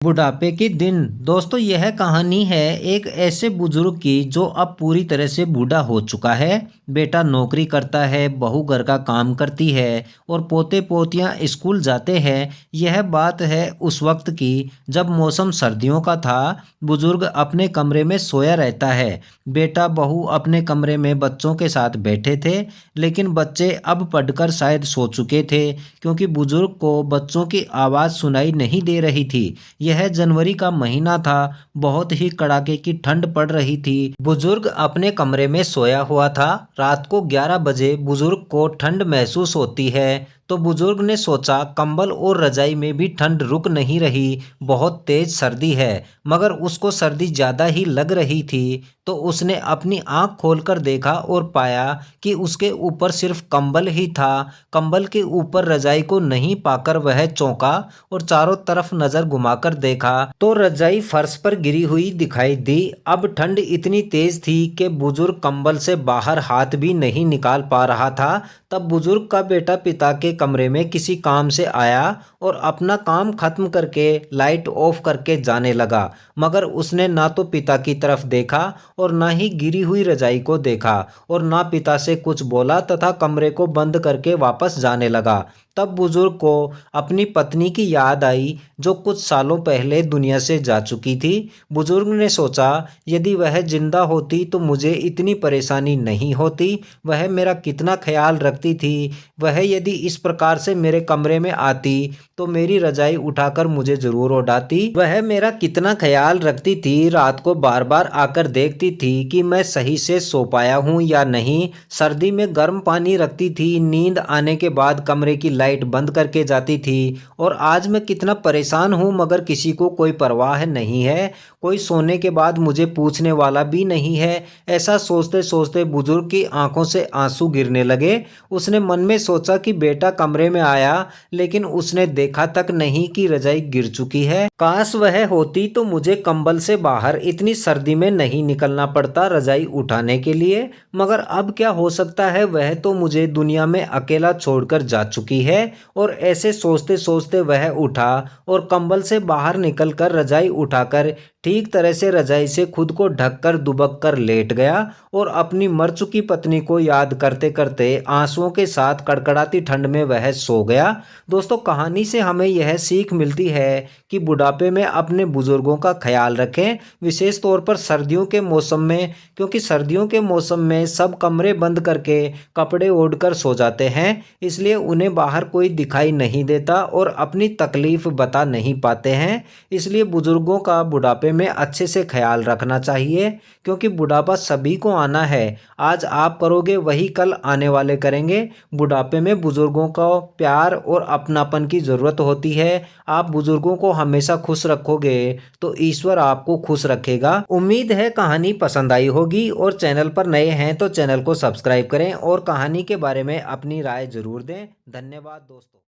बुढ़ापे के दिन। दोस्तों यह कहानी है एक ऐसे बुजुर्ग की जो अब पूरी तरह से बूढ़ा हो चुका है। बेटा नौकरी करता है, बहू घर का काम करती है और पोते पोतियां स्कूल जाते हैं। यह बात है उस वक्त की जब मौसम सर्दियों का था। बुजुर्ग अपने कमरे में सोया रहता है। बेटा बहू अपने कमरे में बच्चों के साथ बैठे थे, लेकिन बच्चे अब पढ़कर शायद सो चुके थे, क्योंकि बुजुर्ग को बच्चों की आवाज़ सुनाई नहीं दे रही थी। यह जनवरी का महीना था। बहुत ही कड़ाके की ठंड पड़ रही थी। बुजुर्ग अपने कमरे में सोया हुआ था। रात को 11 बजे बुजुर्ग को ठंड महसूस होती है, तो बुजुर्ग ने सोचा कंबल और रजाई में भी ठंड रुक नहीं रही, बहुत तेज सर्दी है। मगर उसको सर्दी ज़्यादा ही लग रही थी, तो उसने अपनी आंख खोलकर देखा और पाया कि उसके ऊपर सिर्फ कंबल ही था। कंबल के ऊपर रजाई को नहीं पाकर वह चौंका और चारों तरफ नजर घुमाकर देखा तो रजाई फर्श पर गिरी हुई दिखाई दी। अब ठंड इतनी तेज थी कि बुजुर्ग कंबल से बाहर हाथ भी नहीं निकाल पा रहा था। तब बुजुर्ग का बेटा पिता के कमरे में किसी काम से आया और अपना काम खत्म करके लाइट ऑफ करके जाने लगा। मगर उसने ना तो पिता की तरफ देखा और ना ही गिरी हुई रजाई को देखा और ना पिता से कुछ बोला, तथा कमरे को बंद करके वापस जाने लगा। तब बुजुर्ग को अपनी पत्नी की याद आई, जो कुछ सालों पहले दुनिया से जा चुकी थी। बुजुर्ग ने सोचा, यदि वह जिंदा होती तो मुझे इतनी परेशानी नहीं होती। वह मेरा कितना ख्याल रखती थी। वह यदि इस प्रकार से मेरे कमरे में आती तो मेरी रजाई उठाकर मुझे जरूर उड़ाती। वह मेरा कितना ख्याल रखती थी। रात को बार बार आकर देखती थी कि मैं सही से सो पाया हूँ या नहीं। सर्दी में गर्म पानी रखती थी। नींद आने के बाद कमरे की लाइट बंद करके जाती थी। और आज मैं कितना परेशान हूँ, मगर किसी को कोई परवाह नहीं है। कोई सोने के बाद मुझे पूछने वाला भी नहीं है। ऐसा सोचते सोचते बुजुर्ग की आंखों से आंसू गिरने लगे। उसने मन में सोचा कि बेटा कमरे में आया, लेकिन उसने देखा तक नहीं कि रजाई गिर चुकी है। काश वह होती तो मुझे कंबल से बाहर इतनी सर्दी में नहीं निकलना पड़ता रजाई उठाने के लिए। मगर अब क्या हो सकता है, वह तो मुझे दुनिया में अकेला छोड़कर जा चुकी है। और ऐसे सोचते सोचते वह उठा और कंबल से बाहर निकलकर रजाई उठाकर ठीक तरह से रजाई से खुद को ढककर दुबक कर लेट गया और अपनी मर चुकी पत्नी को याद करते करते आंसुओं के साथ कड़कड़ाती ठंड में वह सो गया। दोस्तों कहानी से हमें यह सीख मिलती है कि बुढ़ापे में अपने बुजुर्गों का ख्याल रखें, विशेष तौर पर सर्दियों के मौसम में, क्योंकि सर्दियों के मौसम में सब कमरे बंद करके कपड़े ओढ़कर सो जाते हैं। इसलिए उन्हें बाहर कोई दिखाई नहीं देता और अपनी तकलीफ बता नहीं पाते हैं। इसलिए बुजुर्गों का बुढ़ापे में अच्छे से ख्याल रखना चाहिए, क्योंकि बुढ़ापा सभी को आना है। आज आप करोगे वही कल आने वाले करेंगे। बुढ़ापे में बुजुर्गों का प्यार और अपनापन की ज़रूरत होती है। आप बुजुर्गों को हमेशा खुश रखोगे तो ईश्वर आपको खुश रखेगा। उम्मीद है कहानी पसंद आई होगी, और चैनल पर नए हैं तो चैनल को सब्सक्राइब करें और कहानी के बारे में अपनी राय जरूर दें। धन्यवाद दोस्तों।